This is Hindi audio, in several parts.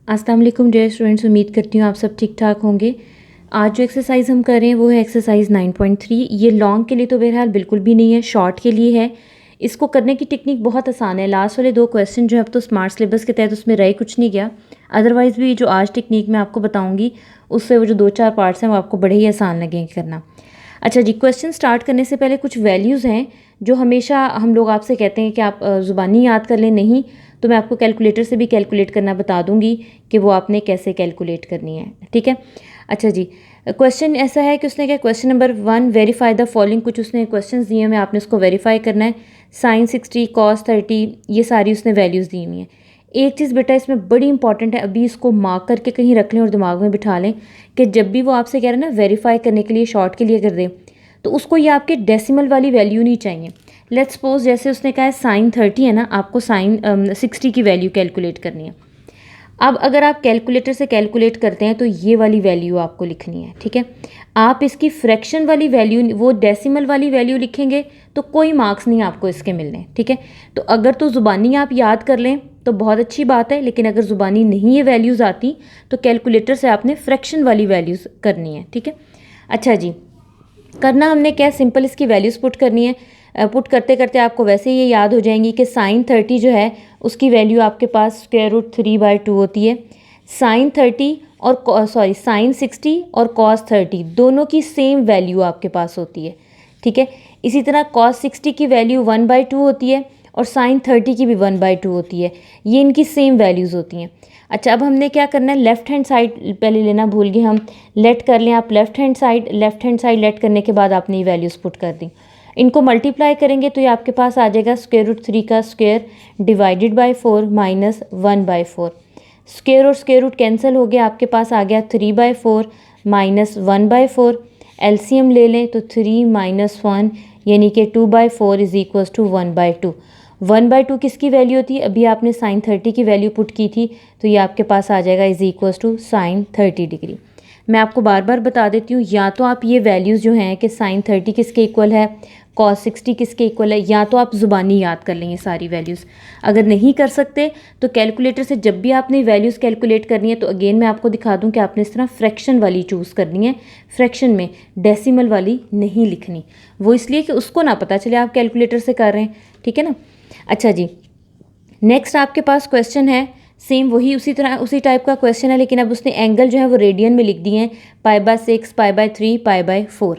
अस्सलाम वालेकुम डियर स्टूडेंट्स, उम्मीद करती हूँ आप सब ठीक ठाक होंगे। आज जो एक्सरसाइज हम कर रहे हैं वो है एक्सरसाइज 9.3। ये लॉन्ग के लिए तो बहरहाल बिल्कुल भी नहीं है, शॉर्ट के लिए है। इसको करने की टेक्निक बहुत आसान है। लास्ट वाले 2 क्वेश्चन जो है अब तो स्मार्ट सिलेबस के तहत उसमें रह कुछ नहीं गया। अदरवाइज़ भी जो आज टेक्निक मैं आपको बताऊँगी उससे वो जो 2-4 पार्ट्स हैं वो आपको बड़े ही आसान लगेंगे करना। अच्छा जी, क्वेश्चन स्टार्ट करने से पहले कुछ वैल्यूज़ हैं जो हमेशा हम लोग आपसे कहते हैं कि आप ज़ुबानी याद कर लें। नहीं तो मैं आपको कैलकुलेटर से भी कैलकुलेट करना बता दूंगी कि वो आपने कैसे कैलकुलेट करनी है। ठीक है। अच्छा जी, क्वेश्चन ऐसा है कि उसने क्या, question number 1, verify the following. कुछ उसने क्वेश्चंस दिए हैं, आपने उसको वेरीफाई करना है। साइन 60, कॉस 30, ये सारी उसने वैल्यूज़ दी हुई हैं। एक चीज़ बेटा इसमें बड़ी इंपॉर्टेंट है, अभी इसको मार्क करके कहीं रख लें और दिमाग में बिठा लें कि जब भी वो आपसे कह रहे हैं ना वेरीफाई करने के लिए, शॉर्ट के लिए कर दें, तो उसको ये आपके डेसिमल वाली वैल्यू नहीं चाहिए। लेट्स सपोज जैसे उसने कहा है साइन 30 है ना, आपको साइन 60 की वैल्यू कैलकुलेट करनी है। अब अगर आप कैलकुलेटर से कैलकुलेट करते हैं तो ये वाली वैल्यू आपको लिखनी है। ठीक है। आप इसकी फ्रैक्शन वाली वैल्यू, वो डेसिमल वाली वैल्यू लिखेंगे तो कोई मार्क्स नहीं आपको इसके मिलने। ठीक है। तो अगर तो ज़ुबानी आप याद कर लें तो बहुत अच्छी बात है, लेकिन अगर ज़ुबानी नहीं ये वैल्यूज़ आती तो कैलकुलेटर से आपने फ्रैक्शन वाली वैल्यूज़ करनी है। ठीक है। अच्छा जी, करना हमने क्या, सिंपल इसकी वैल्यूज़ पुट करनी है। पुट करते करते आपको वैसे ये याद हो जाएंगी कि साइन 30 जो है उसकी वैल्यू आपके पास √3/2 होती है। साइन 30 और साइन 60 और कॉस 30 दोनों की सेम वैल्यू आपके पास होती है। ठीक है। इसी तरह कॉस 60 की वैल्यू 1/2 होती है और साइन 30 की भी 1/2 होती है। ये इनकी सेम वैल्यूज़ होती हैं। अच्छा, अब हमने क्या करना है, लेफ़्ट हैंड साइड पहले लेना भूल गए हम। लेट कर लें आप लेफ़्ट हैंड साइड लेट करने के बाद आपने ये वैल्यूज़ पुट कर दी। इनको मल्टीप्लाई करेंगे तो ये आपके पास आ जाएगा √3 का square divided by 4 minus 1/4। Square और स्क्वायर रूट कैंसिल हो गया, आपके पास आ गया 3/4 माइनस 1/4। एलसीएम ले लें तो 3 - 1 यानी कि 2/4 इज इक्वल्स टू 1/2। 1/2 किसकी वैल्यू होती है, अभी आपने साइन 30 की वैल्यू पुट की थी, तो ये आपके पास आ जाएगा is equals to sine 30 degree. मैं आपको बार बार बता देती हूँ, या तो आप ये वैल्यूज़ जो हैं कि साइन 30 किसके इक्वल है, कॉस 60 किसके इक्वल है, या तो आप ज़ुबानी याद कर लेंगे सारी वैल्यूज़। अगर नहीं कर सकते तो कैलकुलेटर से जब भी आपने वैल्यूज़ कैलकुलेट करनी है तो अगेन मैं आपको दिखा दूँ कि आपने इस तरह फ्रैक्शन वाली चूज़ करनी है। फ्रैक्शन में डेसिमल वाली नहीं लिखनी, वो इसलिए कि उसको ना पता चले आप कैलकुलेटर से कर रहे हैं। ठीक है ना। अच्छा जी, नेक्स्ट आपके पास क्वेश्चन है, सेम वही उसी तरह उसी टाइप का क्वेश्चन है, लेकिन अब उसने एंगल जो है वो रेडियन में लिख दिए हैं, π/6, π/3, π/4।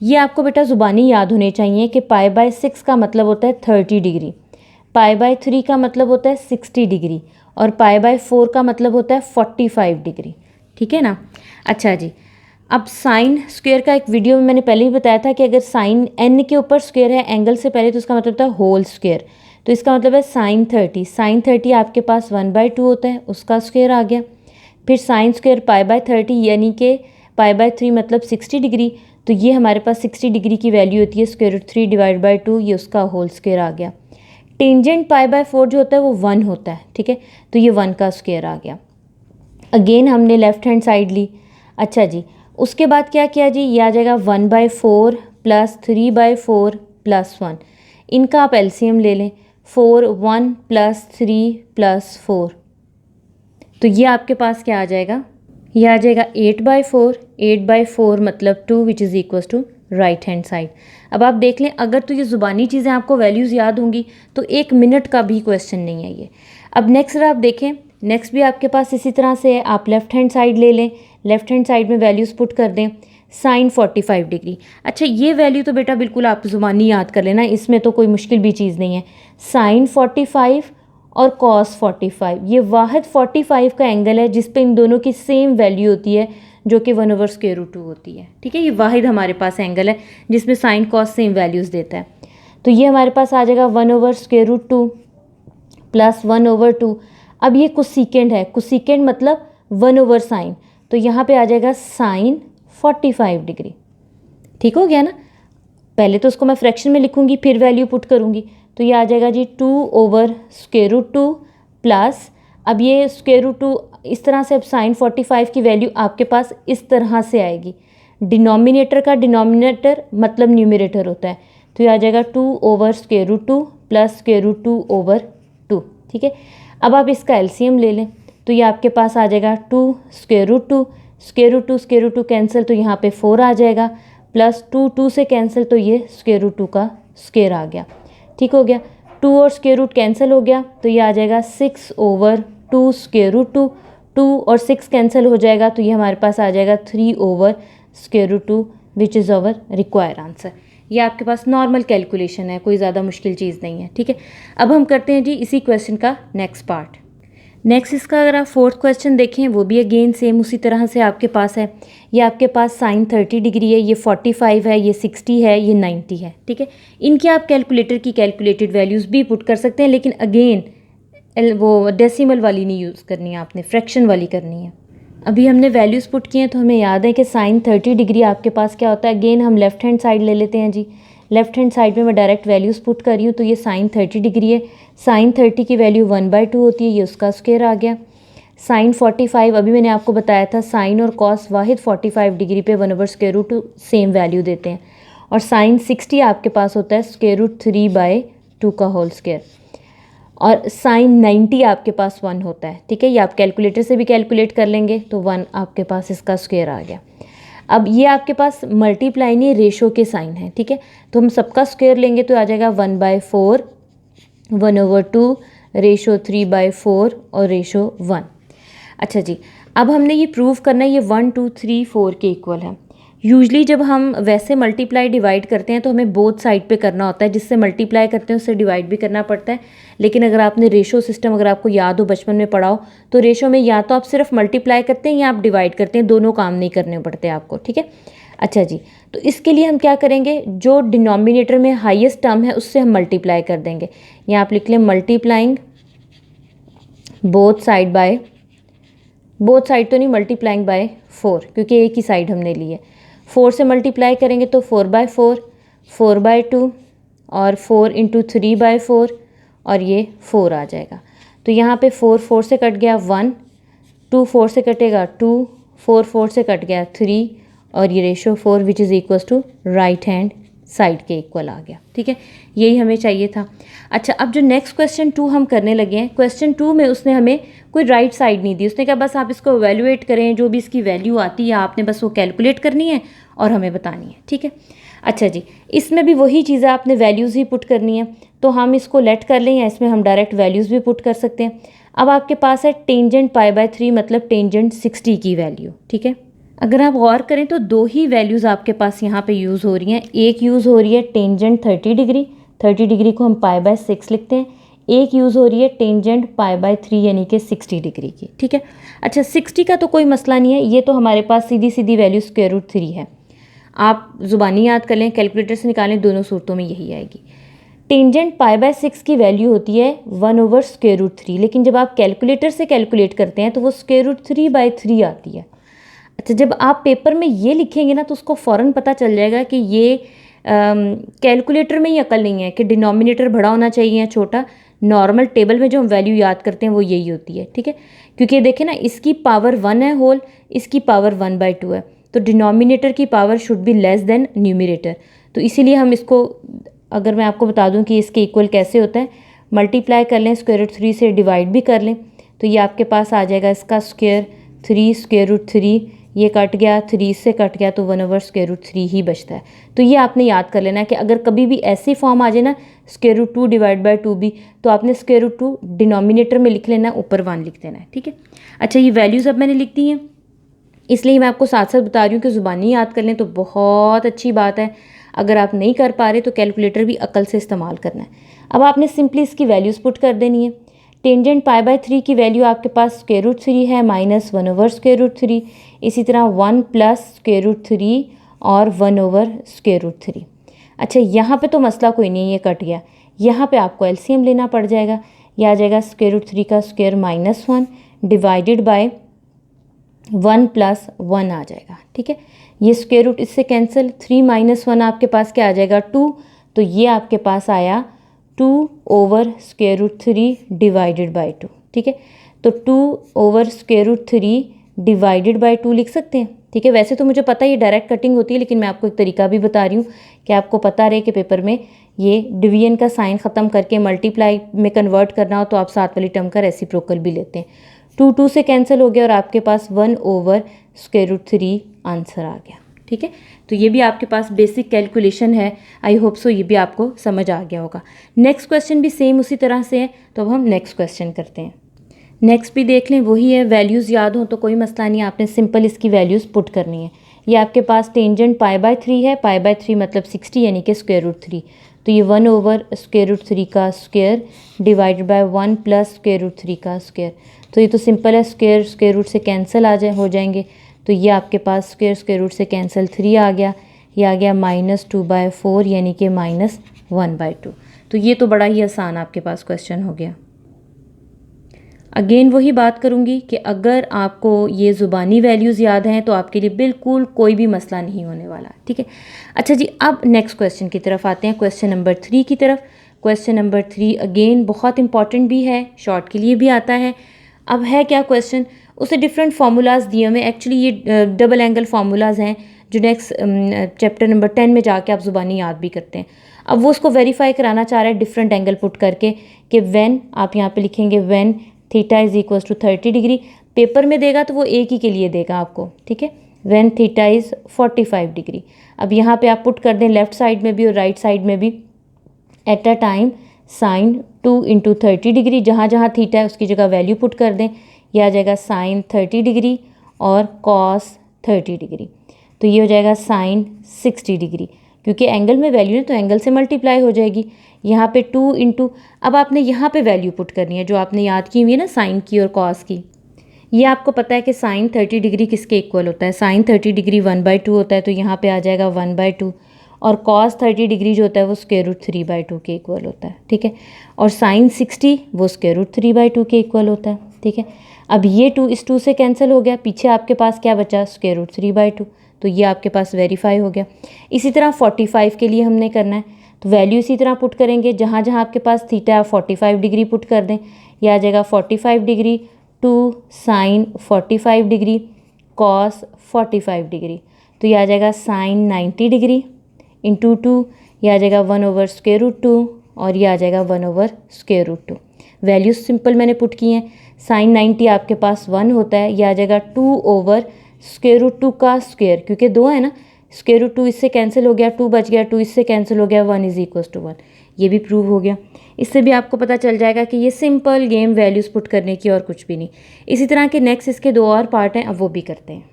ये आपको बेटा ज़ुबानी याद होने चाहिए कि π/6 का मतलब होता है 30 डिग्री, π/3 का मतलब होता है 60 डिग्री और π/4 का मतलब होता है 45 डिग्री। ठीक है ना। अच्छा जी, अब साइन स्क्वायर का एक वीडियो में मैंने पहले ही बताया था कि अगर साइन n के ऊपर स्क्वायर है एंगल से पहले तो उसका मतलब होता है होल स्क्वायर। तो इसका मतलब है साइन 30 आपके पास 1/2 होता है, उसका स्क्वायर आ गया। फिर साइन स्क्वायर π/30 यानी कि π/3 मतलब 60 डिग्री, तो ये हमारे पास 60 डिग्री की वैल्यू होती है √3 डिवाइड बाई 2, ये उसका होल स्क्वायर आ गया। टेंजेंट π/4 जो होता है वो 1 होता है। ठीक है, तो ये 1 का स्क्वायर आ गया। अगेन हमने लेफ्ट हैंड साइड ली। अच्छा जी, उसके बाद क्या किया जी, ये आ जाएगा 1/4 प्लस 3/4 प्लस 1। इनका आप एलसीएम ले लें, 4 1 प्लस 3 प्लस 4, तो ये आपके पास क्या आ जाएगा, ये आ जाएगा 8/4 मतलब 2 which is equals to right hand side. अब आप देख लें, अगर तो ये ज़ुबानी चीज़ें आपको वैल्यूज़ याद होंगी तो 1 मिनट का भी क्वेश्चन नहीं है ये। अब नेक्स्ट आप देखें, नेक्स्ट भी आपके पास इसी तरह से है, आप लेफ़्ट हैंड साइड ले लें, लेफ़्ट हैंड साइड में वैल्यूज़ पुट कर दें, साइन 45 डिग्री। अच्छा, ये वैल्यू तो बेटा बिल्कुल आप ज़ुबानी याद कर लेना, इसमें तो कोई मुश्किल भी चीज़ नहीं है। साइन 45 और कॉस 45, ये वाहिद 45 का एंगल है जिस पे इन दोनों की सेम वैल्यू होती है जो कि 1/√2 होती है। ठीक है, ये वाहिद हमारे पास एंगल है जिसमें साइन कॉस सेम वैल्यूज़ देता है। तो ये हमारे पास आ जाएगा 1/√2 प्लस 1/2। अब ये कोसेकेंड है, कोसेकेंड मतलब 1/sin, तो यहाँ पे आ जाएगा साइन 45 डिग्री। ठीक हो गया ना। पहले तो उसको मैं फ्रैक्शन में लिखूंगी फिर वैल्यू पुट करूंगी, तो ये आ जाएगा जी 2/√2 प्लस, अब ये √2 इस तरह से, अब साइन 45 की वैल्यू आपके पास इस तरह से आएगी, डिनोमिनेटर का डिनोमिनेटर मतलब न्यूमरेटर होता है, तो ये आ जाएगा 2/√2 प्लस √2/2। ठीक है, अब आप इसका एलसीएम ले लें, तो ये आपके पास आ जाएगा 2 स्क्वायर रूट 2, स्क्वायर रूट 2 कैंसिल तो यहाँ पे 4 आ जाएगा, प्लस 2 से कैंसिल तो ये स्क्वायर रूट 2 का स्क्वायर आ गया। ठीक हो गया, 2 और स्क्वायर रूट कैंसिल हो गया तो ये आ जाएगा 6/2 स्क्वायर रूट 2, 2 और 6 कैंसिल हो जाएगा तो ये हमारे पास आ जाएगा 3 square root 2 which is our required answer. ये आपके पास नॉर्मल कैलकुलेशन है, कोई ज़्यादा मुश्किल चीज़ नहीं है। ठीक है, अब हम करते हैं जी इसी क्वेश्चन का नेक्स्ट पार्ट। नेक्स्ट इसका अगर आप फोर्थ क्वेश्चन देखें वो भी अगेन सेम उसी तरह से आपके पास है। ये आपके पास साइन 30 डिग्री है, ये 45 है, ये 60 है, ये 90 है। ठीक है, इनकी आप कैलकुलेटर की कैलकुलेटेड वैल्यूज़ भी पुट कर सकते हैं, लेकिन अगेन वो डेसिमल वाली नहीं यूज़ करनी है, आपने फ्रैक्शन वाली करनी है। अभी हमने वैल्यूज़ पुट किए हैं तो हमें याद है कि साइन 30 डिग्री आपके पास क्या होता है। अगेन हम लेफ्ट हैंड साइड ले लेते हैं जी, लेफ्ट हैंड साइड में मैं डायरेक्ट वैल्यूज़ पुट कर रही हूँ। तो ये साइन 30 डिग्री है, साइन 30 की वैल्यू 1/2 होती है, ये उसका स्क्वायर आ गया। साइन 45 अभी मैंने आपको बताया था साइन और कॉस वाहिद 45 डिग्री पे 1/√2 सेम वैल्यू देते हैं। और साइन 60 आपके पास होता है √3/2 का होल स्क्वायर, और साइन 90 आपके पास 1 होता है। ठीक है, ये आप कैलकुलेटर से भी कैलकुलेट कर लेंगे तो 1 आपके पास इसका स्क्वायर आ गया। अब ये आपके पास मल्टीप्लाई नहीं रेशो के साइन है। ठीक है, तो हम सबका स्क्वायर लेंगे तो आ जाएगा 1/4, 1/2, रेशो 3/4 और रेशो 1। अच्छा जी, अब हमने ये प्रूव करना है ये 1 2 3 4 के इक्वल है। यूजली जब हम वैसे मल्टीप्लाई डिवाइड करते हैं तो हमें बोथ साइड पे करना होता है, जिससे मल्टीप्लाई करते हैं उससे डिवाइड भी करना पड़ता है। लेकिन अगर आपने रेशो सिस्टम अगर आपको याद हो बचपन में पढ़ा हो तो रेशो में या तो आप सिर्फ मल्टीप्लाई करते हैं या आप डिवाइड करते हैं, दोनों काम नहीं करने पड़ते आपको। ठीक है, अच्छा जी, तो इसके लिए हम क्या करेंगे, जो डिनोमिनेटर में हाईएस्ट टर्म है उससे हम मल्टीप्लाई कर देंगे। यहाँ आप लिख लें multiplying both side by, both side तो नहीं, मल्टीप्लाइंग बाय 4 क्योंकि एक ही साइड हमने ली है। 4 से मल्टीप्लाई करेंगे तो 4/4, 4/2 और 4 × 3/4 और ये 4 आ जाएगा। तो यहाँ पे 4 4 से कट गया 1, 2 4 से कटेगा 2, 4 4 से कट गया 3 और ये ratio 4 which is equal to right hand side के इक्वल आ गया। ठीक है, यही हमें चाहिए था। अच्छा, अब जो नेक्स्ट क्वेश्चन 2 हम करने लगे हैं, क्वेश्चन 2 में उसने हमें कोई राइट साइड नहीं दी, उसने कहा बस आप इसको एवेल्युएट करें, जो भी इसकी वैल्यू आती है आपने बस वो कैलकुलेट करनी है और हमें बतानी है। ठीक है, अच्छा जी, इसमें भी वही चीज़ है, आपने वैल्यूज़ ही पुट करनी है। तो हम इसको लेट कर लें या इसमें हम डायरेक्ट वैल्यूज़ भी पुट कर सकते हैं। अब आपके पास है टेंजेंट π/3 मतलब टेंजेंट 60 की वैल्यू। ठीक है, अगर आप गौर करें तो दो ही वैल्यूज़ आपके पास यहाँ पे यूज़ हो रही हैं। एक यूज़ हो रही है टेंजेंट 30 डिग्री, 30 डिग्री को हम π/6 लिखते हैं। एक यूज़ हो रही है टेंजेंट π/3 यानी कि 60 डिग्री की। ठीक है, अच्छा 60 का तो कोई मसला नहीं है, ये तो हमारे पास सीधी सीधी वैल्यू √3 है। आप ज़ुबानी याद कर लें, कैलकुलेटर से निकालें, दोनों सूरतों में यही आएगी। टेंजेंट π/6 की वैल्यू होती है 1/√3, लेकिन जब आप कैलकुलेटर से कैलकुलेट करते हैं तो वो √3/3 आती है। अच्छा, जब आप पेपर में ये लिखेंगे ना तो उसको फ़ौरन पता चल जाएगा कि ये कैलकुलेटर में ही अकल नहीं है कि डिनोमिनेटर बड़ा होना चाहिए या छोटा। नॉर्मल टेबल में जो हम वैल्यू याद करते हैं वो यही होती है। ठीक है, क्योंकि देखें ना, इसकी पावर 1 है होल, इसकी पावर 1/2 है, तो डिनोमिनेटर की power should be less than numerator. तो इसीलिए हम इसको, अगर मैं आपको बता दूं कि इसके इक्वल कैसे होता है, मल्टीप्लाई कर लें √3 से, डिवाइड भी कर लें तो ये आपके पास आ जाएगा इसका स्क्वायर 3 √3, ये कट गया, 3 से कट गया तो 1/√3 ही बचता है। तो ये आपने याद कर लेना है कि अगर कभी भी ऐसी फॉर्म आ जाए ना √2 / 2 भी, तो आपने √2 डिनोमिनेटर में लिख लेना है, ऊपर 1 लिख देना है। ठीक है, अच्छा ये वैल्यूज़ अब मैंने लिख दी हैं, इसलिए मैं आपको साथ साथ बता रही हूँ कि ज़ुबानी याद कर लें तो बहुत अच्छी बात है। अगर आप नहीं कर पा रहे तो कैलकुलेटर भी अकल से इस्तेमाल करना है। अब आपने सिंपली इसकी वैल्यूज़ पुट कर देनी है। टेंजेंट π/3 की वैल्यू आपके पास √3 है माइनस 1/√3, इसी तरह 1 + √3 और 1/√3। अच्छा, यहाँ पे तो मसला कोई नहीं है, ये कट गया। यहाँ पे आपको एलसीएम लेना पड़ जाएगा, यह आ जाएगा √3 का स्क्वायर -1 डिवाइडेड बाय 1 + 1 आ जाएगा। ठीक है, ये स्क्वायर रूट इससे कैंसिल, 3 - 1 आपके पास क्या आ जाएगा 2, तो ये आपके पास आया 2/√3 डिवाइडेड बाय 2। ठीक है, तो 2/√3 डिवाइडेड बाय 2 लिख सकते हैं। ठीक है, वैसे तो मुझे पता है ये डायरेक्ट कटिंग होती है, लेकिन मैं आपको एक तरीका भी बता रही हूँ कि आपको पता रहे कि पेपर में ये डिवीजन का साइन ख़त्म करके मल्टीप्लाई में कन्वर्ट करना हो तो आप साथ वाली टर्म का रेसिप्रोकल भी लेते हैं। 2 से कैंसिल हो गया और आपके पास 1/√3 आंसर आ गया। ठीक है, तो ये भी आपके पास बेसिक कैलकुलेशन है। आई होप सो ये भी आपको समझ आ गया होगा। नेक्स्ट क्वेश्चन भी सेम उसी तरह से है, तो अब हम नेक्स्ट क्वेश्चन करते हैं। नेक्स्ट भी देख लें, वही है, वैल्यूज़ याद हो तो कोई मसला नहीं, आपने सिंपल इसकी वैल्यूज़ पुट करनी है। ये आपके पास टेंजेंट π/3 है, π/3 मतलब 60 यानी कि √3, तो ये 1/√3 का स्क्वायर डिवाइडेड बाय 1 + √3 का स्क्वायर। तो ये तो सिंपल है, स्क्वायर रूट से कैंसिल हो जाएंगे, तो ये आपके पास स्क्वायर रूट से कैंसिल 3 आ गया, ये आ गया -2/4 यानी कि -1/2। तो ये तो बड़ा ही आसान आपके पास क्वेश्चन हो गया। अगेन वही बात करूँगी कि अगर आपको ये ज़ुबानी वैल्यूज़ याद हैं तो आपके लिए बिल्कुल कोई भी मसला नहीं होने वाला। ठीक है, अच्छा जी, अब नेक्स्ट क्वेश्चन की तरफ आते हैं, क्वेश्चन नंबर 3 की तरफ। क्वेश्चन नंबर 3 अगेन बहुत इंपॉर्टेंट भी है, शॉर्ट के लिए भी आता है। अब है क्या क्वेश्चन, उसे डिफरेंट फार्मूलाज दिए हुए, एक्चुअली ये डबल एंगल फार्मूलाज हैं जो नेक्स्ट चैप्टर नंबर 10 में जाके आप ज़ुबानी याद भी करते हैं। अब वो उसको वेरीफाई कराना चाह रहे हैं डिफरेंट एंगल पुट करके कि व्हेन, आप यहाँ पे लिखेंगे when theta is equal to 30 degree. Paper में देगा तो वो एक ही के लिए देगा आपको, ठीक है, व्हेन थीटा इज़ 45 डिग्री। अब यहाँ पे आप पुट कर दें लेफ्ट साइड में भी और राइट साइड में भी, at a time sine 2 × 30 degree, जहाँ जहाँ थीटा है उसकी जगह वैल्यू पुट कर दें, यह आ जाएगा साइन 30 डिग्री और कॉस 30 डिग्री, तो ये हो जाएगा साइन 60 डिग्री, क्योंकि एंगल में वैल्यू है तो एंगल से मल्टीप्लाई हो जाएगी। यहाँ पे 2 × अब आपने यहाँ पे वैल्यू पुट करनी है जो आपने याद की हुई है ना, साइन की और कॉस की। ये आपको पता है कि साइन 30 डिग्री किसके इक्वल होता है, साइन 30 डिग्री 1/2 होता है, तो यहाँ पे आ जाएगा 1/2, और कॉस 30 डिग्री जो होता है वो √3/2 के इक्वल होता है। ठीक है, और साइन 60 वो √3/2 के इक्वल होता है। ठीक है, अब ये 2 इस 2 से कैंसिल हो गया, पीछे आपके पास क्या बचा, √3/2, तो ये आपके पास वेरीफाई हो गया। इसी तरह 45 के लिए हमने करना है, तो वैल्यू इसी तरह पुट करेंगे, जहाँ जहाँ आपके पास थीटा है 45 डिग्री पुट कर दें, यह आ जाएगा 45 degree two sine 45 degree cos 45 degree, तो यह आ जाएगा साइन 90 डिग्री इंटू 2, यह आ जाएगा 1/√2 और यह आ जाएगा 1/√2। वैल्यूज सिंपल मैंने पुट की हैं, साइन 90 आपके पास 1 होता है, यह आ जाएगा 2/√2 का स्क्वायर, क्योंकि 2 है ना, √2 इससे कैंसिल हो गया, 2 बच गया, 2 इससे कैंसिल हो गया, 1 = 1। ये भी प्रूव हो गया। इससे भी आपको पता चल जाएगा कि ये सिंपल गेम वैल्यूज़ पुट करने की और कुछ भी नहीं। इसी तरह के नेक्स्ट इसके 2 और पार्ट हैं, अब वो भी करते हैं।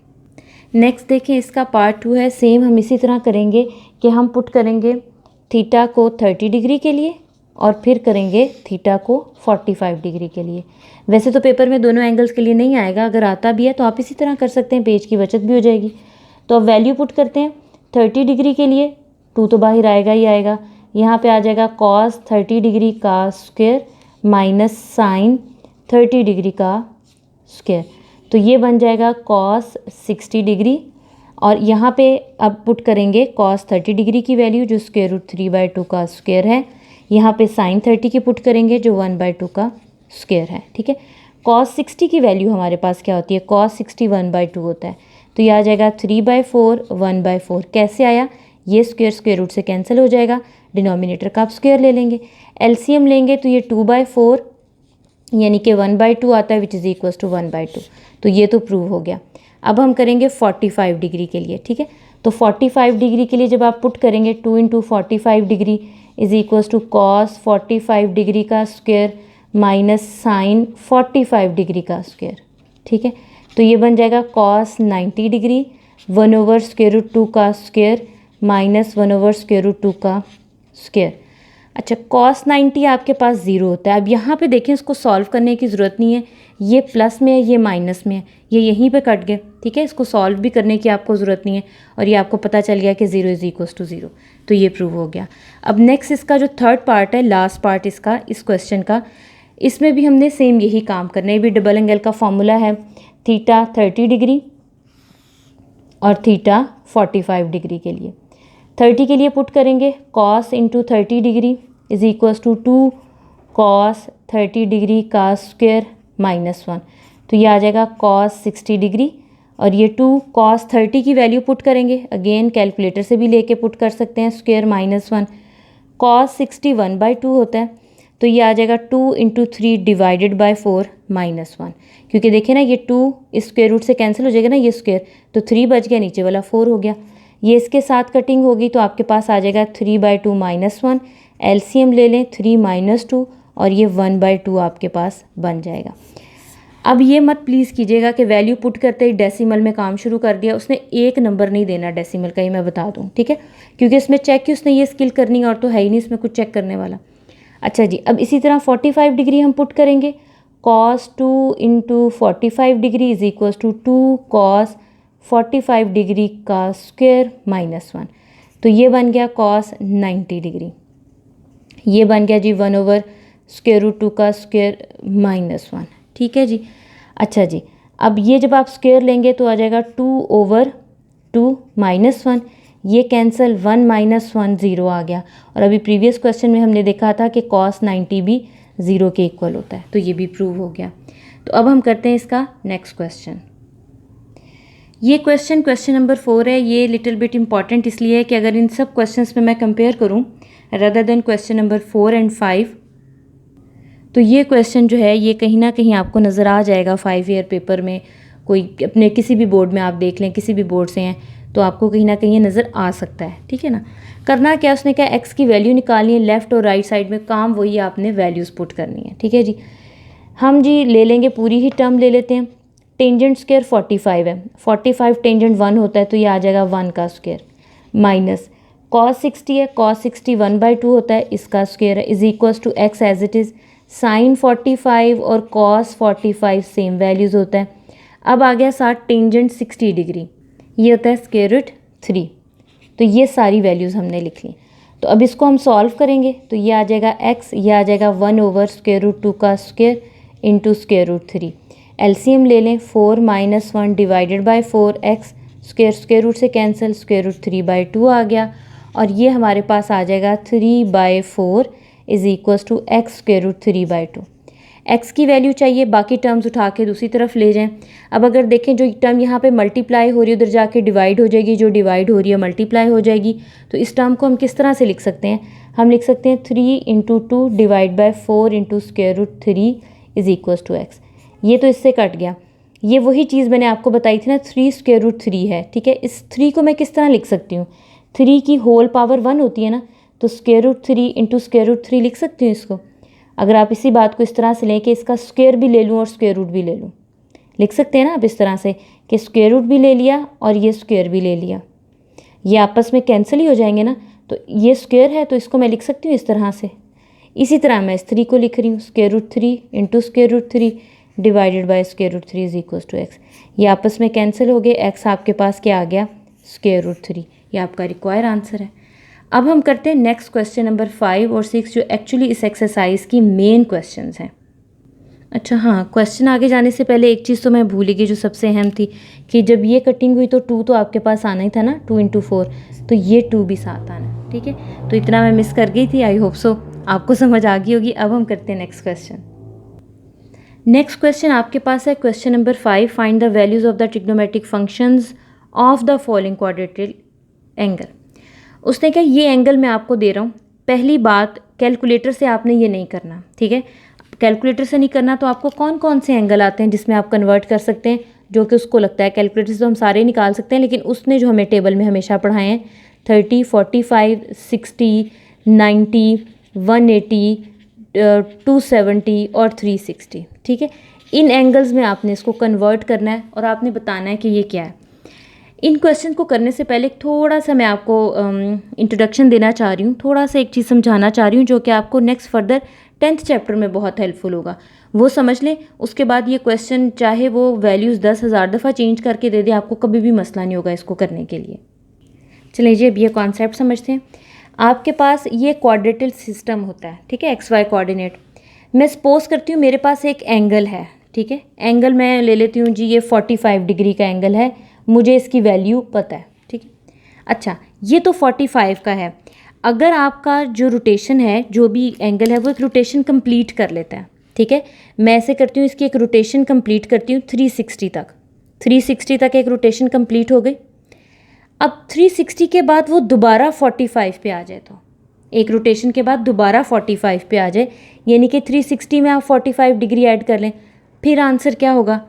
नेक्स्ट देखें, इसका पार्ट 2 है, सेम हम इसी तरह करेंगे कि हम पुट करेंगे थीटा को 30 डिग्री के लिए और फिर करेंगे थीटा को 45 डिग्री के लिए। वैसे तो पेपर में दोनों एंगल्स के लिए नहीं आएगा, अगर आता भी है तो आप इसी तरह कर सकते हैं, पेज की बचत भी हो जाएगी। तो अब वैल्यू पुट करते हैं 30 डिग्री के लिए, 2 तो बाहर आएगा ही आएगा, यहाँ पे आ जाएगा कॉस 30 डिग्री का स्क्वायर माइनस साइन 30 डिग्री का स्क्वायर, तो ये बन जाएगा कॉस 60 डिग्री, और यहाँ पे अब पुट करेंगे कॉस 30 डिग्री की वैल्यू जो √3/2 का स्क्वायर है, यहाँ पे साइन 30 की पुट करेंगे जो 1/2 का स्क्वायर है। ठीक है, कॉस 60 की वैल्यू हमारे पास क्या होती है, कॉस 60 1/2 होता है, तो यह आ जाएगा 3/4 1/4। कैसे आया, ये स्क्वायर रूट से कैंसिल हो जाएगा, डिनोमिनेटर का आप स्क्वायर ले लेंगे, एलसीएम लेंगे तो ये 2/4 यानी कि 1/2 आता है, विच इज़ इक्वल टू 1/2, तो ये तो प्रूव हो गया। अब हम करेंगे 45 डिग्री के लिए। ठीक है, तो 45 डिग्री के लिए जब आप पुट करेंगे 2 × 45 degree is equal to cos 45 degree का स्क्वायर माइनस साइन 45 डिग्री का स्क्वायर। ठीक है, तो ये बन जाएगा कॉस 90 डिग्री 1/√2 का स्क्वायर माइनस 1/√2 का स्क्वायर। अच्छा, कॉस 90 आपके पास 0 होता है। अब यहाँ पे देखें, इसको सॉल्व करने की ज़रूरत नहीं है, ये प्लस में है ये माइनस में है, ये यहीं पे कट गए। ठीक है, इसको सॉल्व भी करने की आपको ज़रूरत नहीं है, और ये आपको पता चल गया कि 0 इज़ इक्वल टू 0, तो ये प्रूव हो गया। अब नेक्स्ट इसका जो थर्ड पार्ट है, लास्ट पार्ट इसका, इस क्वेश्चन का, इसमें भी हमने सेम यही काम करना है। ये भी डबल एंगल का फॉर्मूला है, थीटा 30 डिग्री और थीटा 45 डिग्री के लिए। 30 के लिए पुट करेंगे cos × 30 degree is equals to 2 cos 30 degree का स्क्वायर -1, तो ये आ जाएगा कॉस 60 डिग्री, और ये 2 कॉस 30 की वैल्यू पुट करेंगे, अगेन कैलकुलेटर से भी लेके पुट कर सकते हैं, स्क्वायर -1, कॉस 60 1/2 होता है, तो ये आ जाएगा 2 इंटू 3 डिवाइडेड बाई 4 माइनस 1, क्योंकि देखिए ना ये 2 इस स्क्वायर रूट से कैंसिल हो जाएगा ना, ये स्क्वायर, तो 3 बच गया, नीचे वाला 4 हो गया। ये इसके साथ कटिंग होगी तो आपके पास आ जाएगा 3/2 माइनस 1, एलसीएम ले लें 3 माइनस 2 और ये 1/2 आपके पास बन जाएगा। अब ये मत प्लीज़ कीजिएगा कि वैल्यू पुट करते ही डेसिमल में काम शुरू कर दिया, उसने एक नंबर नहीं देना डेसिमल का, ही मैं बता दूँ, ठीक है, क्योंकि इसमें चेक की उसने ये स्किल करनी है और तो है ही नहीं इसमें कुछ चेक करने वाला। अच्छा जी, अब इसी तरह 45 डिग्री हम पुट करेंगे, cos 2 into 45 degree is equal to 2 cos 45 degree का स्क्वायर माइनस 1, तो ये बन गया cos 90 डिग्री। ये बन गया जी 1/√2 का स्क्वायर माइनस 1, ठीक है जी। अच्छा जी, अब ये जब आप स्क्वायर लेंगे तो आ जाएगा 2/2 माइनस 1, ये कैंसिल, 1 माइनस 1 0 आ गया। और अभी प्रीवियस क्वेश्चन में हमने देखा था कि cos 90 भी 0 के इक्वल होता है, तो ये भी प्रूव हो गया। तो अब हम करते हैं इसका नेक्स्ट क्वेश्चन। ये क्वेश्चन नंबर 4 है। ये लिटिल बिट इम्पॉर्टेंट इसलिए है कि अगर इन सब क्वेश्चंस में मैं कंपेयर करूं rather than question number 4 and 5, तो ये क्वेश्चन जो है ये कहीं ना कहीं आपको नज़र आ जाएगा 5 ईयर पेपर में, कोई अपने किसी भी बोर्ड में आप देख लें, किसी भी बोर्ड से हैं तो आपको कहीं ना कहीं ये नज़र आ सकता है, ठीक है ना। करना क्या, उसने क्या एक्स की वैल्यू निकालनी है, लेफ़्ट और राइट साइड में काम वही आपने वैल्यूज़ पुट करनी है, ठीक है जी। हम जी ले लेंगे, पूरी ही टर्म ले लेते हैं। टेंजेंट स्क्वायर 45 है, 45 टेंजेंट 1 होता है तो ये आ जाएगा 1 का स्क्वायर, माइनस cos 60 है, cos 60 1/2 होता है, इसका स्क्वायर है, is equals to x as it is, sine 45 और cos 45 सेम वैल्यूज़ होता है। अब आ गया साथ टेंजेंट 60 डिग्री, ये होता है स्क्वायर रूट 3, तो ये सारी वैल्यूज़ हमने लिख ली। तो अब इसको हम सॉल्व करेंगे तो ये आ जाएगा x, ये आ जाएगा 1/√2 का square into square root 3। LCM ले लें, 4 minus 1 divided by 4x, square root से कैंसिल, स्क्वायर रूट 3/2 आ गया। और ये हमारे पास आ जाएगा 3/4 is equals to x square root 3/2। X की वैल्यू चाहिए, बाकी टर्म्स उठा के दूसरी तरफ ले जाएं। अब अगर देखें जो टर्म यहाँ पे मल्टीप्लाई हो रही है उधर जाके डिवाइड हो जाएगी, जो डिवाइड हो रही है मल्टीप्लाई हो जाएगी, तो इस टर्म को हम किस तरह से लिख सकते हैं, हम लिख सकते हैं 3 into 2 divide by 4 into square root 3 is equals to x. ये तो इससे कट गया, ये वही चीज़ मैंने आपको बताई थी ना, 3 स्क्वायर रूट 3 है, ठीक है। इस 3 को मैं किस तरह लिख सकती हूँ, 3 की होल पावर 1 होती है ना, तो square root 3 into square root 3 लिख सकती हूँ इसको। अगर आप इसी बात को इस तरह से लें कि इसका स्क्वायर भी ले लूँ और स्क्वायर रूट भी ले लूँ, लिख सकते हैं ना आप इस तरह से कि स्क्वायर रूट भी ले लिया और ये स्क्वायर भी ले लिया, ये आपस में कैंसिल ही हो जाएंगे ना, तो ये स्क्वायर है तो इसको मैं लिख सकती हूँ इस तरह से। इसी तरह मैं इस 3 को लिख रही हूँ, square root 3 into square root 3 divided by square root 3 is equals to x. ये आपस में कैंसिल हो गए, एक्स आपके पास क्या आ गया, स्क्वायर रूट 3। ये आपका रिक्वायर आंसर है। अब हम करते हैं नेक्स्ट क्वेश्चन नंबर 5 और 6 जो एक्चुअली इस एक्सरसाइज की मेन क्वेश्चंस हैं। अच्छा हाँ, क्वेश्चन आगे जाने से पहले एक चीज़ तो मैं भूल गई जो सबसे अहम थी कि जब ये कटिंग हुई तो 2 तो आपके पास आना ही था ना, 2 इंटू 4, तो ये 2 भी साथ आना, ठीक है। तो इतना मैं मिस कर गई थी, आई होप सो आपको समझ आ गई होगी। अब हम करते हैं नेक्स्ट क्वेश्चन। नेक्स्ट क्वेश्चन आपके पास है question number 5, find the values of the trigonometric functions of the following quadratic angle. उसने कहा ये एंगल मैं आपको दे रहा हूँ, पहली बात कैलकुलेटर से आपने ये नहीं करना, ठीक है। कैलकुलेटर से नहीं करना तो आपको कौन कौन से एंगल आते हैं जिसमें आप कन्वर्ट कर सकते हैं, जो कि उसको लगता है। कैलकुलेटर से तो हम सारे निकाल सकते हैं, लेकिन उसने जो हमें टेबल में हमेशा पढ़ाए हैं 30, 45, 60, 90, 180, 270 और 360, ठीक है। इन एंगल्स में आपने इसको कन्वर्ट करना है और आपने बताना है कि ये क्या है। इन क्वेश्चन को करने से पहले थोड़ा सा मैं आपको इंट्रोडक्शन देना चाह रही हूँ, थोड़ा सा एक चीज़ समझाना चाह रही हूँ जो कि आपको नेक्स्ट फर्दर 10th चैप्टर में बहुत हेल्पफुल होगा, वो समझ लें। उसके बाद ये क्वेश्चन चाहे वो वैल्यूज़ 10,000 दफ़ा चेंज करके दे दे, आपको कभी भी मसला नहीं होगा इसको करने के लिए। चलिए जी, अब ये कॉन्सेप्ट समझते हैं। आपके पास ये क्वाड्रेटिक सिस्टम होता है, ठीक है, एक्स वाई कोऑर्डिनेट। मैं सपोज करती हूँ मेरे पास एक एंगल है, ठीक है। एंगल मैं ले लेती हूँ जी, ये 45 डिग्री का एंगल है, मुझे इसकी वैल्यू पता है, ठीक है। अच्छा, ये तो 45 का है। अगर आपका जो रोटेशन है, जो भी एंगल है, वो एक रोटेशन कंप्लीट कर लेता है, ठीक है। मैं ऐसे करती हूँ, इसकी एक रोटेशन कंप्लीट करती हूँ 360 तक, 360 तक एक रोटेशन कंप्लीट हो गई। अब 360 के बाद वो दोबारा 45 पे आ जाए तो एक रोटेशन के बाद दोबारा 45 पे आ जाए, यानी कि 360 में आप 45 डिग्री ऐड कर लें, फिर आंसर क्या होगा।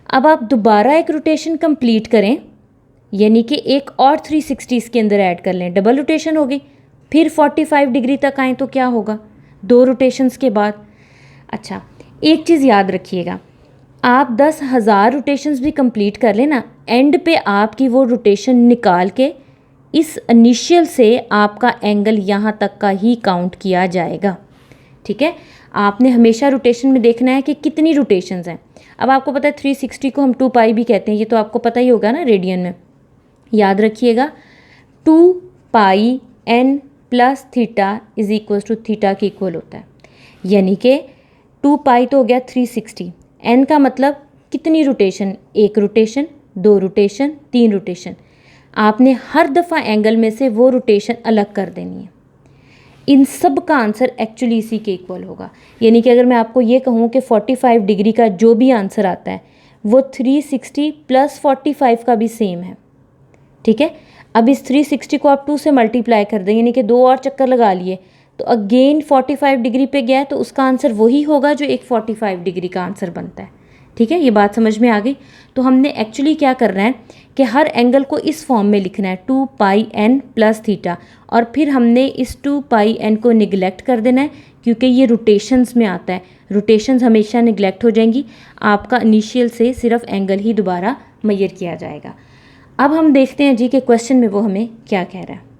अब आप दोबारा एक रोटेशन कंप्लीट करें, यानी कि एक और 360 इसके अंदर ऐड कर लें, डबल रोटेशन हो गई, फिर 45 डिग्री तक आएँ तो क्या होगा 2 रोटेशंस के बाद। अच्छा, एक चीज़ याद रखिएगा, आप 10,000 रोटेशंस भी कंप्लीट कर लेना, एंड पे आपकी वो रोटेशन निकाल के इस इनिशियल से आपका एंगल यहाँ तक का ही काउंट किया जाएगा। ठीक है, आपने हमेशा रोटेशन में देखना है कि कितनी रोटेशंस हैं। अब आपको पता है 360 को हम 2 पाई भी कहते हैं, ये तो आपको पता ही होगा ना रेडियन में। याद रखिएगा 2 pi n plus theta is equal to theta के इक्वल होता है, यानी कि 2 पाई तो हो गया 360, n का मतलब कितनी रोटेशन, 1 रोटेशन, 2 रोटेशन, 3 रोटेशन। आपने हर दफ़ा एंगल में से वो रोटेशन अलग कर देनी है। इन सब का आंसर एक्चुअली इसी के इक्वल होगा, यानी कि अगर मैं आपको ये कहूँ कि 45 डिग्री का जो भी आंसर आता है वो 360 प्लस 45 का भी सेम है। ठीक है, अब इस 360 को आप 2 से मल्टीप्लाई कर दें, यानी कि 2 और चक्कर लगा लिए तो अगेन 45 डिग्री पे गया, तो उसका आंसर वही होगा जो एक 45 डिग्री का आंसर बनता है। ठीक है, ये बात समझ में आ गई। तो हमने एक्चुअली क्या करना है कि हर एंगल को इस फॉर्म में लिखना है 2 पाई n प्लस थीटा, और फिर हमने इस 2 पाई n को निगलेक्ट कर देना है, क्योंकि ये रोटेशंस में आता है, रोटेशंस हमेशा निगलेक्ट हो जाएंगी, आपका इनिशियल से सिर्फ एंगल ही दोबारा मेजर किया जाएगा। अब हम देखते हैं जी कि क्वेश्चन में वो हमें क्या कह रहा है।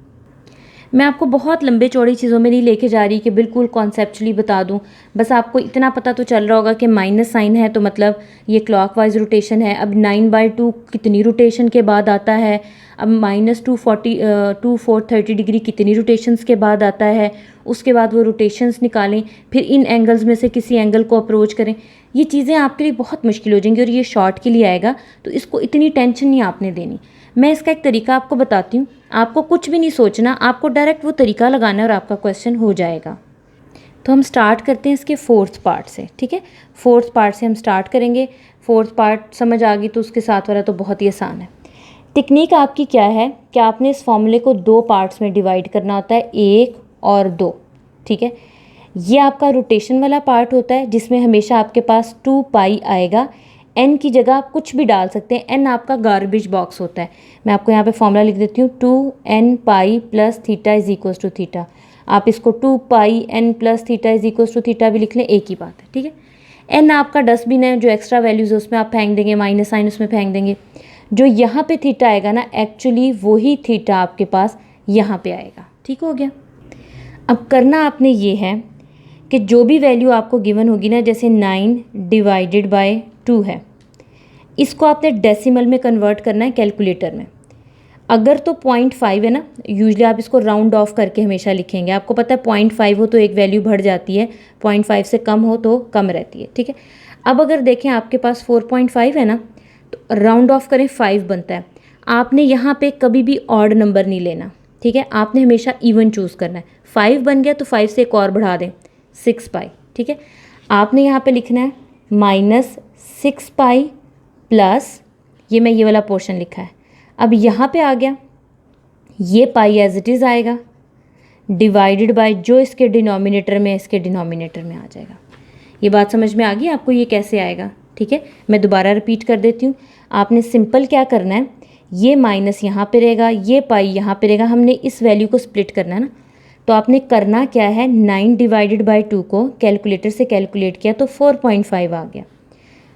मैं आपको बहुत लंबे चौड़ी चीज़ों में नहीं लेके जा रही कि बिल्कुल कॉन्सेप्चुअली बता दूं, बस आपको इतना पता तो चल रहा होगा कि माइनस साइन है तो मतलब ये क्लॉकवाइज रोटेशन है। अब 9/2 कितनी रोटेशन के बाद आता है, अब -240 डिग्री कितनी रोटेशंस के बाद आता है, उसके बाद वो रोटेशंस निकालें, फिर इन एंगल्स में से किसी एंगल को अप्रोच करें। ये चीज़ें आपके लिए बहुत मुश्किल हो जाएंगी और ये शॉर्ट के लिए आएगा, तो इसको इतनी टेंशन नहीं आपने देनी। मैं इसका एक तरीका आपको बताती हूँ, आपको कुछ भी नहीं सोचना, आपको डायरेक्ट वो तरीका लगाना है और आपका क्वेश्चन हो जाएगा। तो हम स्टार्ट करते हैं इसके 4th पार्ट से। ठीक है, 4th पार्ट से हम स्टार्ट करेंगे। 4th पार्ट समझ आ गई तो उसके साथ वाला तो बहुत ही आसान है। टेक्निक आपकी क्या है कि आपने इस फॉर्मूले को 2 पार्ट्स में डिवाइड करना होता है, 1 और 2। ठीक है, ये आपका रोटेशन वाला पार्ट होता है जिसमें हमेशा आपके पास 2 पाई आएगा, n की जगह आप कुछ भी डाल सकते हैं, n आपका गार्बेज बॉक्स होता है। मैं आपको यहाँ पे फॉर्मूला लिख देती हूँ, 2n pi plus theta is equal to theta. आप इसको 2 pi n plus theta is equal to theta भी लिख लें, एक ही बात है। ठीक है, n आपका डस्टबिन है, जो एक्स्ट्रा वैल्यूज़ है उसमें आप फेंक देंगे, माइनस साइन उसमें फेंक देंगे। जो यहाँ पे थीटा आएगा ना, एक्चुअली वही थीटा आपके पास यहाँ पे आएगा। ठीक हो गया। अब करना आपने ये है कि जो भी वैल्यू आपको गिवन होगी ना, जैसे 9 डिवाइडेड बाय 2 है, इसको आपने डेसिमल में कन्वर्ट करना है कैलकुलेटर में। अगर तो 0.5 है ना, यूजुअली आप इसको राउंड ऑफ करके हमेशा लिखेंगे। आपको पता है 0.5 हो तो एक वैल्यू बढ़ जाती है, 0.5 से कम हो तो कम रहती है। ठीक है, अब अगर देखें आपके पास 4.5 है ना, तो राउंड ऑफ करें 5 बनता है। आपने यहाँ पे कभी भी ऑड नंबर नहीं लेना। ठीक है, आपने हमेशा इवन चूज़ करना है। 5 बन गया तो 5 से एक और बढ़ा दें, 6 पाई। ठीक है, आपने यहाँ पे लिखना है -6 पाई प्लस ये वाला पोर्शन लिखा है। अब यहाँ पे आ गया, ये पाई एज इट इज़ आएगा, डिवाइडेड बाय जो इसके डिनोमिनेटर में, इसके डिनोमिनेटर में आ जाएगा। ये बात समझ में आ गई आपको ये कैसे आएगा। ठीक है, मैं दोबारा रिपीट कर देती हूँ। आपने सिंपल क्या करना है, ये माइनस यहाँ पे रहेगा, ये पाई यहाँ पे रहेगा, हमने इस वैल्यू को स्प्लिट करना है ना। तो आपने करना क्या है, 9 डिवाइडेड बाय 2 को कैलकुलेटर से कैलकुलेट किया तो 4.5 आ गया।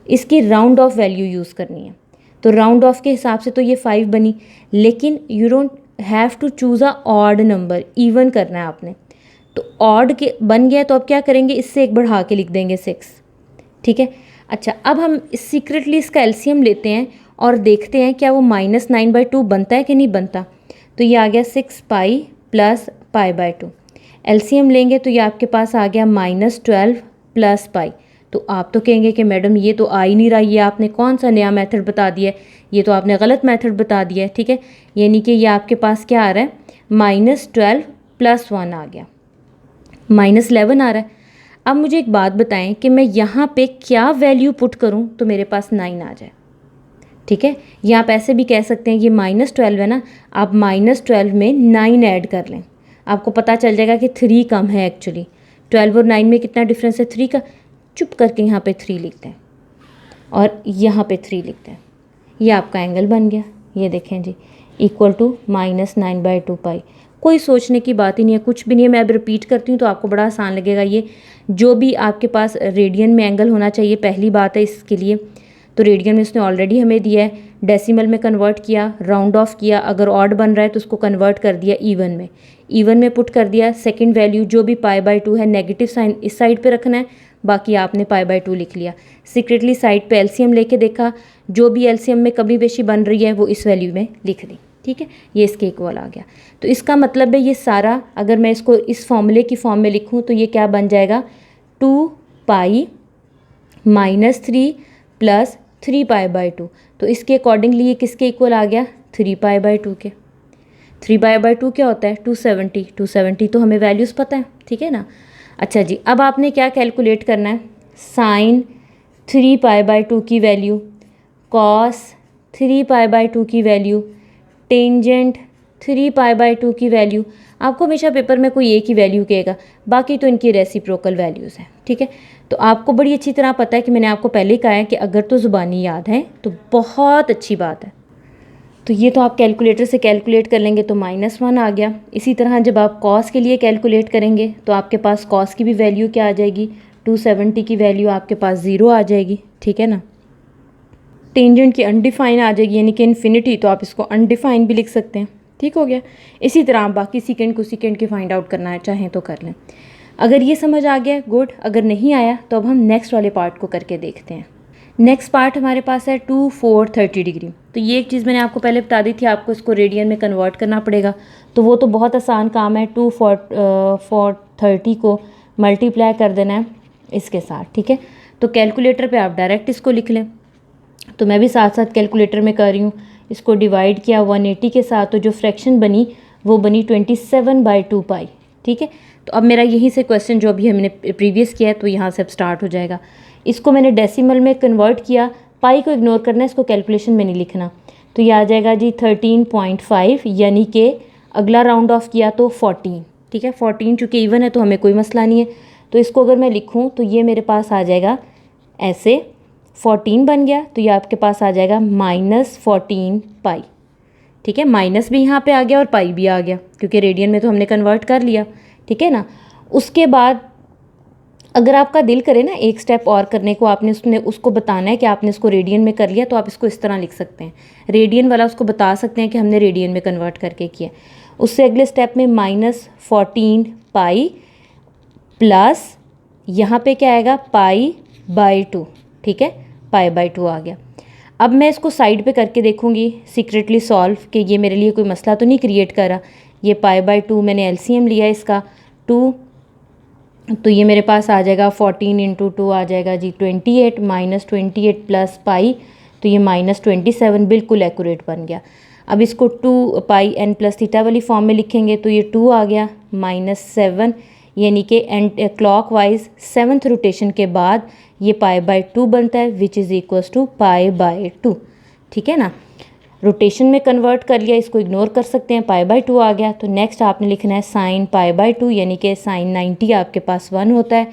इसकी राउंड ऑफ वैल्यू यूज़ करनी है, तो राउंड ऑफ के हिसाब से तो ये 5 बनी, लेकिन you don't have to choose a odd number, even करना है आपने। तो ऑड के बन गया तो अब क्या करेंगे, इससे एक बढ़ा के लिख देंगे 6। ठीक है, अच्छा अब हम सीक्रेटली इसका एलसीएम लेते हैं और देखते हैं क्या वो -9/2 बनता है कि नहीं बनता। तो ये आ गया 6 पाई प्लस π/2। एलसीएम लेंगे तो ये आपके पास आ गया -12 प्लस पाई। तो आप तो कहेंगे कि मैडम ये तो आ ही नहीं रहा, ये आपने कौन सा नया मेथड बता दिया है, ये तो आपने गलत मेथड बता दिया है। ठीक है, यानी कि ये आपके पास क्या आ रहा है, -12 + 1 आ गया, -11 आ रहा है। अब मुझे एक बात बताएं कि मैं यहाँ पे क्या वैल्यू पुट करूँ तो मेरे पास 9 आ जाए। ठीक है, या आप ऐसे भी कह सकते हैं ये -12 है ना, आप -12 में 9 ऐड कर लें। आपको पता चल जाएगा कि 3 कम है एक्चुअली। 12 और 9 में कितना डिफरेंस है 3 का, चुप करके यहाँ पे 3 लिखते हैं और यहाँ पे 3 लिखते हैं। ये आपका एंगल बन गया, ये देखें जी, इक्वल टू -9/2 पाई। कोई सोचने की बात ही नहीं है, कुछ भी नहीं है। मैं अब रिपीट करती हूँ तो आपको बड़ा आसान लगेगा। ये जो भी आपके पास रेडियन में एंगल होना चाहिए, पहली बात है इसके लिए तो रेडियन में उसने ऑलरेडी हमें दिया है, डेसिमल में कन्वर्ट किया, राउंड ऑफ किया, अगर ऑड बन रहा है तो उसको कन्वर्ट कर दिया इवन में पुट कर दिया। सेकंड वैल्यू जो भी π/2 है, नेगेटिव साइन इस साइड पे रखना है, बाकी आपने π/2 लिख लिया। सीक्रेटली साइड पे एलसीएम लेके देखा, जो भी एलसीएम में कमी बेशी बन रही है वो इस वैल्यू में लिख दी, ठीक है। ये इसके इक्वल आ गया। तो इसका मतलब है ये सारा, अगर मैं इसको इस फॉर्मूले की फॉर्म में लिखूँ तो ये क्या बन जाएगा, 2π -3 + 3π/2। तो इसके अकॉर्डिंगली ये किसके इक्वल आ गया, 3π/2 के। 3π/2 क्या होता है, 270 तो हमें वैल्यूज़ पता है, ठीक है ना। अच्छा जी, अब आपने क्या कैलकुलेट करना है, साइन 3π/2 की वैल्यू, कॉस 3π/2 की वैल्यू, टेंजेंट 3π/2 की वैल्यू। आपको हमेशा पेपर में कोई एक ही वैल्यू कहेगा, बाकी तो इनकी रेसिप्रोकल वैल्यूज़ हैं, ठीक है। तो आपको बड़ी अच्छी तरह पता है कि मैंने आपको पहले ही कहा है कि अगर तो ज़ुबानी याद है तो बहुत अच्छी बात है। तो ये तो आप कैलकुलेटर से कैलकुलेट कर लेंगे तो -1 आ गया। इसी तरह जब आप कॉस के लिए कैलकुलेट करेंगे तो आपके पास कॉस की भी वैल्यू क्या आ जाएगी, 270 की वैल्यू आपके पास 0 आ जाएगी, ठीक है ना। टेंजेंट की अनडिफाइन आ जाएगी, यानी कि इन्फिनिटी, तो आप इसको अनडिफाइन भी लिख सकते हैं, ठीक हो गया। इसी तरह आप बाकी सेकंड को सेकंड की फाइंड आउट करना चाहें तो कर लें। अगर ये समझ आ गया गुड, अगर नहीं आया तो अब हम नेक्स्ट वाले पार्ट को करके देखते हैं। नेक्स्ट पार्ट हमारे पास है 2, 4, 30 डिग्री। तो ये एक चीज़ मैंने आपको पहले बता दी थी, आपको इसको रेडियन में कन्वर्ट करना पड़ेगा। तो वो तो बहुत आसान काम है, 2 4 30 को मल्टीप्लाई कर देना है इसके साथ, ठीक है। तो कैलकुलेटर पे आप डायरेक्ट इसको लिख लें, तो मैं भी साथ साथ कैलकुलेटर में कर रही हूँ। इसको डिवाइड किया 180 के साथ, तो जो फ्रैक्शन बनी वो बनी 27/2 पाई, ठीक है। तो अब मेरा यहीं से क्वेश्चन जो अभी हमने प्रीवियस किया है तो यहाँ से अब स्टार्ट हो जाएगा। इसको मैंने डेसिमल में कन्वर्ट किया, पाई को इग्नोर करना है, इसको कैलकुलेशन में नहीं लिखना। तो ये आ जाएगा जी 13.5, यानी कि अगला राउंड ऑफ किया तो 14, ठीक है। 14 चूँकि इवन है तो हमें कोई मसला नहीं है। तो इसको अगर मैं लिखूँ तो ये मेरे पास आ जाएगा ऐसे, 14 बन गया, तो ये आपके पास आ जाएगा -14 पाई, ठीक है। माइनस भी यहाँ पे आ गया और पाई भी आ गया, क्योंकि रेडियन में तो हमने कन्वर्ट कर लिया, ठीक है ना। उसके बाद अगर आपका दिल करे ना एक स्टेप और करने को, आपने उसको बताना है कि आपने इसको रेडियन में कर लिया, तो आप इसको इस तरह लिख सकते हैं, रेडियन वाला उसको बता सकते हैं कि हमने रेडियन में कन्वर्ट करके किया। उससे अगले स्टेप में -14 पाई प्लस यहाँ पे क्या आएगा, π/2, ठीक है, π/2 आ गया। अब मैं इसको साइड पे करके देखूंगी सीक्रेटली सॉल्व, कि ये मेरे लिए कोई मसला तो नहीं क्रिएट कर रहा। ये π/2 मैंने एलसीएम लिया इसका 2, तो ये मेरे पास आ जाएगा 14 × 2 आ जाएगा जी 28, -28 प्लस पाई, तो ये -27, बिल्कुल एक्यूरेट बन गया। अब इसको 2πn + थीटा वाली फॉर्म में लिखेंगे तो ये 2 आ गया, -7, यानी कि and clock wise 7th rotation के बाद ये π/2 बनता है, विच इज़ इक्वल्स टू π/2, ठीक है ना। रोटेशन में कन्वर्ट कर लिया, इसको इग्नोर कर सकते हैं, π/2 आ गया। तो नेक्स्ट आपने लिखना है साइन π/2, यानी कि साइन 90 आपके पास 1 होता है,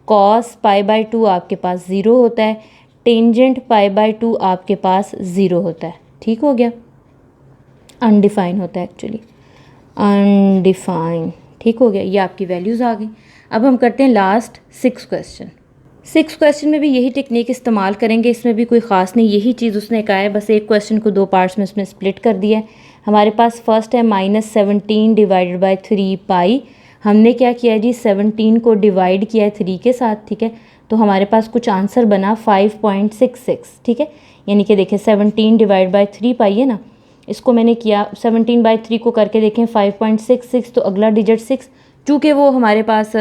कॉस π/2 आपके पास 0 होता है, टेंजेंट π/2 आपके पास 0 होता है, ठीक हो गया। अनडिफाइन होता है एक्चुअली, अनडिफाइन, ठीक हो गया। ये आपकी वैल्यूज़ आ गई। अब हम करते हैं लास्ट 6 क्वेश्चन। 6 क्वेश्चन में भी यही टेक्निक इस्तेमाल करेंगे, इसमें भी कोई ख़ास नहीं, यही चीज़ उसने कहा है, बस एक क्वेश्चन को 2 पार्ट्स में उसने स्प्लिट कर दिया है। हमारे पास फर्स्ट है -17 / 3 पाई। हमने क्या किया जी, 17 को डिवाइड किया है 3 के साथ, ठीक है। तो हमारे पास कुछ आंसर बना 5.66, ठीक है। यानी कि देखें 17 / 3 पाई है ना, इसको मैंने किया 17/3 को करके देखें 5.66, तो अगला डिजिट 6, चूँकि वो हमारे पास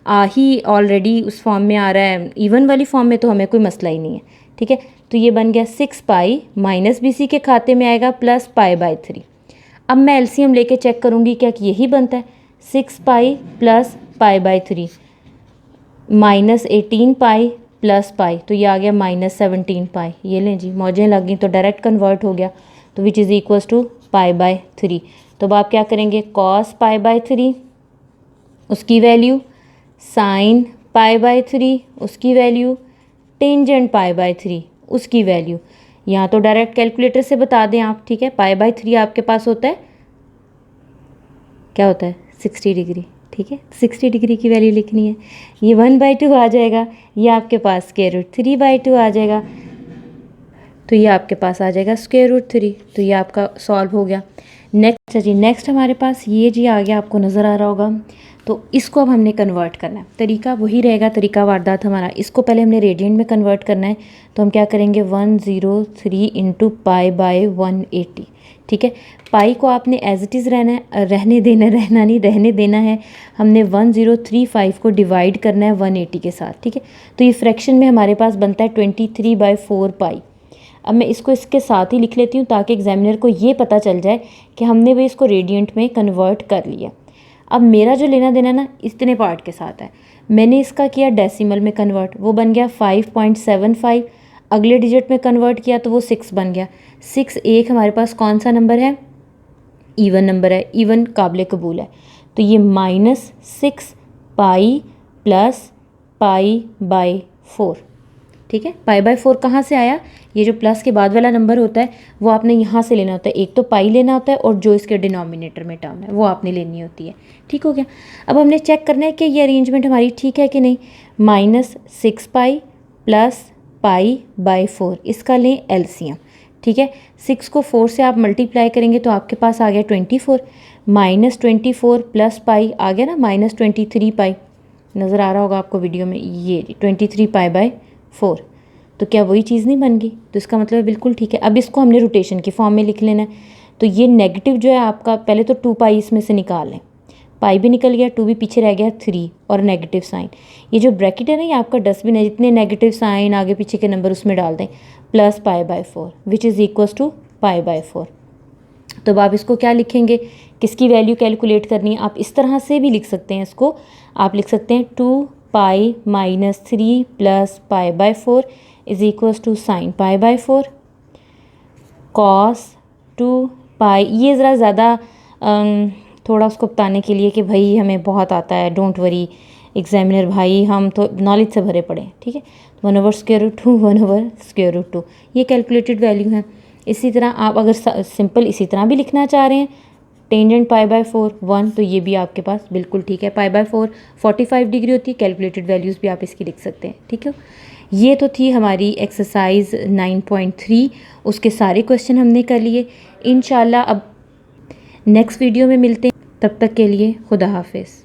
ही ऑलरेडी उस फॉर्म में आ रहा है इवन वाली फॉर्म में, तो हमें कोई मसला ही नहीं है, ठीक है। तो ये बन गया 6 पाई -BC के खाते में आएगा प्लस π/3। अब मैं एलसीएम लेके चेक करूँगी क्या कि यही बनता है, 6 pi plus π/3 -18 pi plus pi, तो ये आ गया -17 पाई। ये लें जी, मौजें लग गई, तो डायरेक्ट कन्वर्ट हो गया, तो विच इज़ इक्वल्स टू π/3। तो अब आप क्या करेंगे, cos π/3 उसकी वैल्यू, साइन पाई बाय 3 उसकी वैल्यू, टेंजेंट पाई बाय 3 उसकी वैल्यू। यहाँ तो डायरेक्ट कैलकुलेटर से बता दें आप, ठीक है। पाई बाय 3 आपके पास होता है, क्या होता है, 60 डिग्री, ठीक है। 60 डिग्री की वैल्यू लिखनी है, ये 1/2 आ जाएगा, ये आपके पास स्क्वायर रूट 3/2 आ जाएगा, तो ये आपके पास आ जाएगा स्क्वायर रूट 3। तो ये आपका सॉल्व हो गया। नेक्स्ट जी, नेक्स्ट हमारे पास ये जी आ गया, आपको नज़र आ रहा होगा। तो इसको अब हमने कन्वर्ट करना है, तरीका वही रहेगा, तरीका वारदात हमारा। इसको पहले हमने रेडियंट में कन्वर्ट करना है, तो हम क्या करेंगे, 103 इंटू पाई बाय 180, ठीक है। पाई को आपने एज इट इज़ रहने देना है। हमने 1035 को डिवाइड करना है 180 के साथ, ठीक है। तो ये फ्रैक्शन में हमारे पास बनता है 23/4 पाई। अब मैं इसको इसके साथ ही लिख लेती हूँ ताकि एग्जामिनर को ये पता चल जाए कि हमने भी इसको रेडियंट में कन्वर्ट कर लिया। अब मेरा जो लेना देना ना इतने पार्ट के साथ है, मैंने इसका किया डेसिमल में कन्वर्ट, वो बन गया 5.75। अगले डिजिट में कन्वर्ट किया तो वो 6 बन गया। 6 एक हमारे पास कौन सा नंबर है, इवन नंबर है, इवन काबिल कबूल है। तो ये -6 पाई प्लस पाई बाय 4, ठीक है। पाई बाय 4 कहाँ से आया, ये जो प्लस के बाद वाला नंबर होता है वो आपने यहाँ से लेना होता है, एक तो पाई लेना होता है और जो इसके डिनोमिनेटर में टर्म है वो आपने लेनी होती है, ठीक हो गया। अब हमने चेक करना है कि ये अरेंजमेंट हमारी ठीक है कि नहीं। -6 पाई प्लस पाई बाय 4, इसका लें एलसीएम, ठीक है। 6 को 4 से आप मल्टीप्लाई करेंगे तो आपके पास आ गया 24, -24 प्लस पाई आ गया ना -23 पाई, नज़र आ रहा होगा आपको वीडियो में, ये 23 पाई बाय 4। तो क्या वही चीज़ नहीं बन गई, तो इसका मतलब बिल्कुल ठीक है। अब इसको हमने रोटेशन की फॉर्म में लिख लेना है। तो ये नेगेटिव जो है आपका, पहले तो 2 पाई इसमें से निकाल लें, पाई भी निकल गया, 2 भी पीछे रह गया, 3 और नेगेटिव साइन। ये जो ब्रैकेट है ना, ये आपका डस्टबिन है, जितने नेगेटिव साइन आगे पीछे के नंबर उसमें डाल दें, plus pi by 4 which is equals to pi by 4। तो अब आप इसको क्या लिखेंगे, किसकी वैल्यू कैलकुलेट करनी है, आप इस तरह से भी लिख सकते हैं इसको। आप लिख सकते हैं 2 pi -3 plus pi by 4 is equals to sine pi by 4 cos 2 pi. ये ज़रा ज़्यादा थोड़ा उसको बताने के लिए कि भाई हमें बहुत आता है, डोंट वरी एग्जामिनर भाई, हम तो नॉलेज से भरे पड़े, ठीक है। 1/√2 1/√2 ये कैलकुलेटेड वैल्यू है। इसी तरह आप अगर सिंपल इसी तरह भी लिखना चाह रहे हैं, टेंजेंट पाई बाय 4 1, तो ये भी आपके पास बिल्कुल ठीक है। पाई बाय 4 45 डिग्री होती है, कैलकुलेटेड वैल्यूज़ भी आप इसकी लिख सकते हैं, ठीक है। ये तो थी हमारी एक्सरसाइज 9.3, उसके सारे क्वेश्चन हमने कर लिए। इंशाल्लाह अब नेक्स्ट वीडियो में मिलते हैं, तब तक के लिए खुदा हाफिज़।